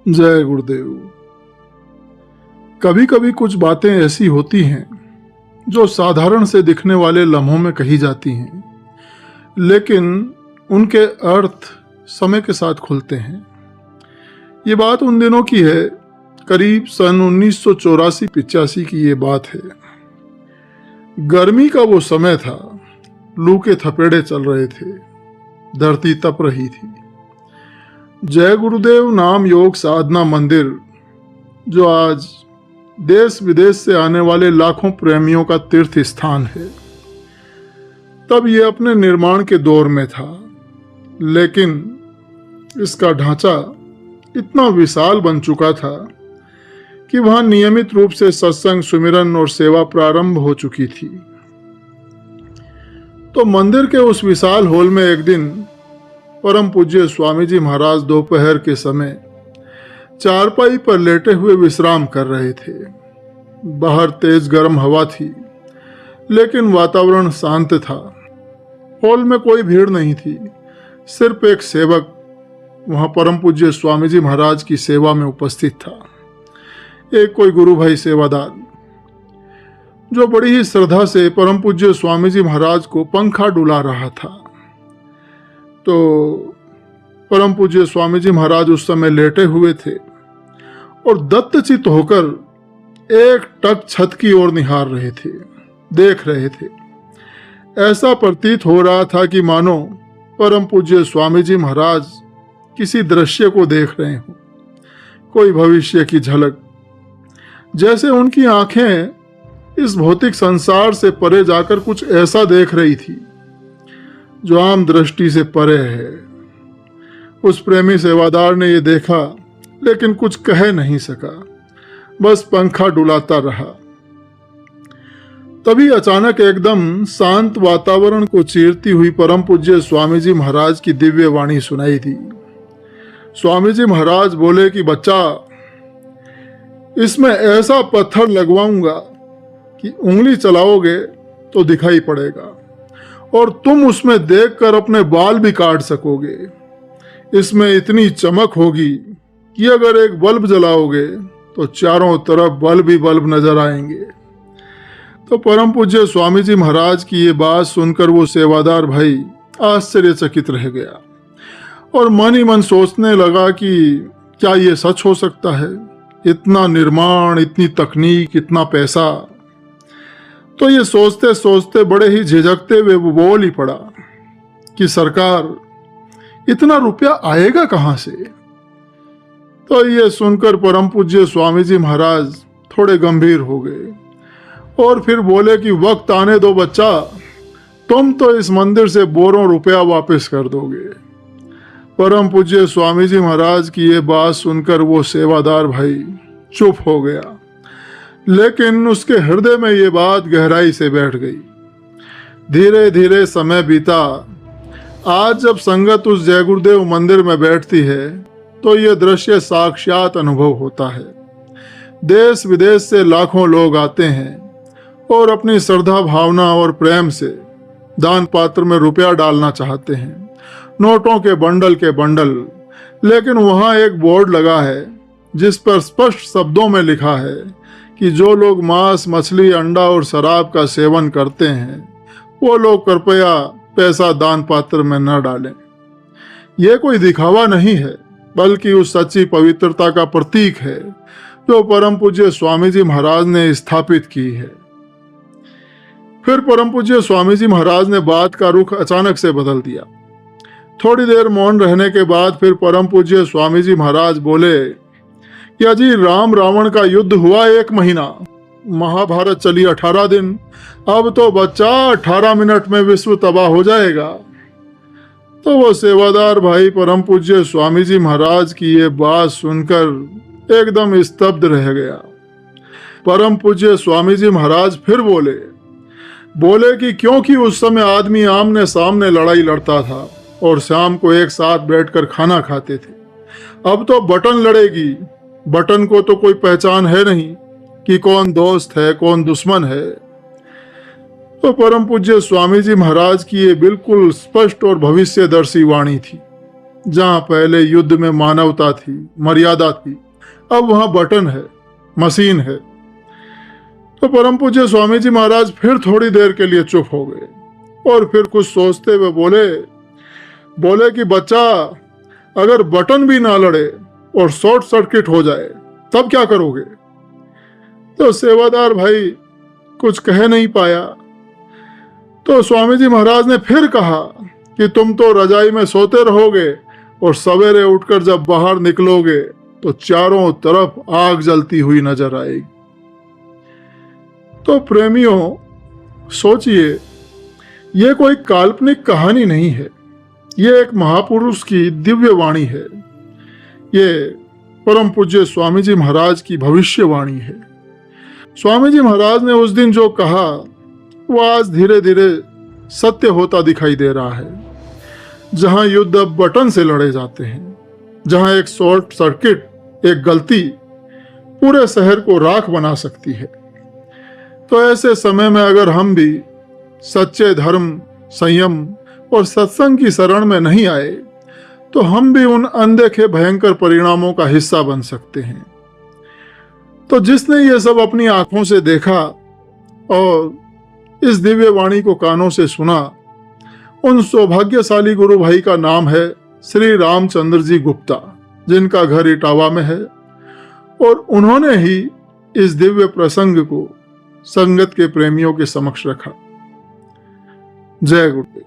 जय गुरुदेव। कभी कभी कुछ बातें ऐसी होती हैं जो साधारण से दिखने वाले लम्हों में कही जाती हैं, लेकिन उनके अर्थ समय के साथ खुलते हैं। ये बात उन दिनों की है, करीब सन 1984-85 की ये बात है। गर्मी का वो समय था, लू के थपेड़े चल रहे थे, धरती तप रही थी। जय गुरुदेव नाम योग साधना मंदिर, जो आज देश विदेश से आने वाले लाखों प्रेमियों का तीर्थ स्थान है, तब ये अपने निर्माण के दौर में था, लेकिन इसका ढांचा इतना विशाल बन चुका था कि वहां नियमित रूप से सत्संग, सुमिरन और सेवा प्रारंभ हो चुकी थी। तो मंदिर के उस विशाल हॉल में एक दिन परम पूज्य स्वामी जी महाराज दोपहर के समय चारपाई पर लेटे हुए विश्राम कर रहे थे। बाहर तेज गर्म हवा थी, लेकिन वातावरण शांत था। हॉल में कोई भीड़ नहीं थी, सिर्फ एक सेवक वहां परम पूज्य स्वामी जी महाराज की सेवा में उपस्थित था। एक कोई गुरु भाई सेवादार, जो बड़ी ही श्रद्धा से परम पूज्य स्वामी जी महाराज को पंखा डुला रहा था। तो परम पूज्य स्वामी जी महाराज उस समय लेटे हुए थे और दत्तचित्त होकर एक टक छत की ओर निहार रहे थे, देख रहे थे। ऐसा प्रतीत हो रहा था कि मानो परम पूज्य स्वामी जी महाराज किसी दृश्य को देख रहे हों, कोई भविष्य की झलक। जैसे उनकी आंखें इस भौतिक संसार से परे जाकर कुछ ऐसा देख रही थी जो आम दृष्टि से परे है। उस प्रेमी सेवादार ने ये देखा, लेकिन कुछ कह नहीं सका, बस पंखा डुलाता रहा। तभी अचानक एकदम शांत वातावरण को चीरती हुई परम पूज्य स्वामी जी महाराज की दिव्य वाणी सुनाई दी। स्वामी जी महाराज बोले कि बच्चा, इसमें ऐसा पत्थर लगवाऊंगा कि उंगली चलाओगे तो दिखाई पड़ेगा और तुम उसमें देखकर अपने बाल भी काट सकोगे। इसमें इतनी चमक होगी कि अगर एक बल्ब जलाओगे तो चारों तरफ बल्ब ही बल्ब नजर आएंगे। तो परम पूज्य स्वामी जी महाराज की ये बात सुनकर वो सेवादार भाई आश्चर्यचकित रह गया और मन ही मन सोचने लगा कि क्या ये सच हो सकता है? इतना निर्माण, इतनी तकनीक, इतना पैसा। तो ये सोचते सोचते बड़े ही झिझकते हुए वो बोल ही पड़ा कि सरकार, इतना रुपया आएगा कहां से? तो ये सुनकर परम पूज्य स्वामी जी महाराज थोड़े गंभीर हो गए और फिर बोले कि वक्त आने दो बच्चा, तुम तो इस मंदिर से बोरों रुपया वापस कर दोगे। परम पूज्य स्वामी जी महाराज की ये बात सुनकर वो सेवादार भाई चुप हो गया, लेकिन उसके हृदय में ये बात गहराई से बैठ गई। धीरे धीरे समय बीता। आज जब संगत उस जय गुरुदेव मंदिर में बैठती है तो ये दृश्य साक्षात अनुभव होता है। देश विदेश से लाखों लोग आते हैं और अपनी श्रद्धा, भावना और प्रेम से दान पात्र में रुपया डालना चाहते हैं, नोटों के बंडल। लेकिन वहां एक बोर्ड लगा है जिस पर स्पष्ट शब्दों में लिखा है कि जो लोग मांस, मछली, अंडा और शराब का सेवन करते हैं वो लोग कृपया पैसा दान पात्र में न डालें। यह कोई दिखावा नहीं है, बल्कि उस सच्ची पवित्रता का प्रतीक है जो परम पूज्य स्वामी जी महाराज ने स्थापित की है। फिर परम पूज्य स्वामी जी महाराज ने बात का रुख अचानक से बदल दिया। थोड़ी देर मौन रहने के बाद फिर परम पूज्य स्वामी जी महाराज बोले कि अजी, राम रावण का युद्ध हुआ 1 महीना, महाभारत चली 18 दिन, अब तो बच्चा 18 मिनट में विश्व तबाह हो जाएगा। तो वो सेवादार भाई परम पूज्य स्वामी जी महाराज की ये बात सुनकर एकदम स्तब्ध रह गया। परम पूज्य स्वामी जी महाराज फिर बोले कि क्योंकि उस समय आदमी आमने सामने लड़ाई लड़ता था और शाम को एक साथ बैठकर खाना खाते थे। अब तो बटन लड़ेगी। बटन को तो कोई पहचान है नहीं कि कौन दोस्त है, कौन दुश्मन है। तो परम पूज्य स्वामी जी महाराज की ये बिल्कुल स्पष्ट और भविष्यदर्शी वाणी थी। जहां पहले युद्ध में मानवता थी, मर्यादा थी, अब वहां बटन है, मशीन है। तो परम पूज्य स्वामी जी महाराज फिर थोड़ी देर के लिए चुप हो गए और फिर कुछ सोचते हुए बोले कि बच्चा, अगर बटन भी ना लड़े और शॉर्ट सर्किट हो जाए तब क्या करोगे? तो सेवादार भाई कुछ कह नहीं पाया। तो स्वामी जी महाराज ने फिर कहा कि तुम तो रजाई में सोते रहोगे और सवेरे उठकर जब बाहर निकलोगे तो चारों तरफ आग जलती हुई नजर आएगी। तो प्रेमियों, सोचिए, ये कोई काल्पनिक कहानी नहीं है, ये एक महापुरुष की दिव्य वाणी है। ये परम पूज्य स्वामी जी महाराज की भविष्यवाणी है। स्वामी जी महाराज ने उस दिन जो कहा वो आज धीरे धीरे सत्य होता दिखाई दे रहा है। जहां युद्ध अब बटन से लड़े जाते हैं, जहां एक शॉर्ट सर्किट, एक गलती पूरे शहर को राख बना सकती है। तो ऐसे समय में अगर हम भी सच्चे धर्म, संयम और सत्संग की शरण में नहीं आए तो हम भी उन अनदेखे भयंकर परिणामों का हिस्सा बन सकते हैं। तो जिसने ये सब अपनी आंखों से देखा और इस दिव्य वाणी को कानों से सुना, उन सौभाग्यशाली गुरु भाई का नाम है श्री रामचंद्र जी गुप्ता, जिनका घर इटावा में है। और उन्होंने ही इस दिव्य प्रसंग को संगत के प्रेमियों के समक्ष रखा। जय गुरुदेव।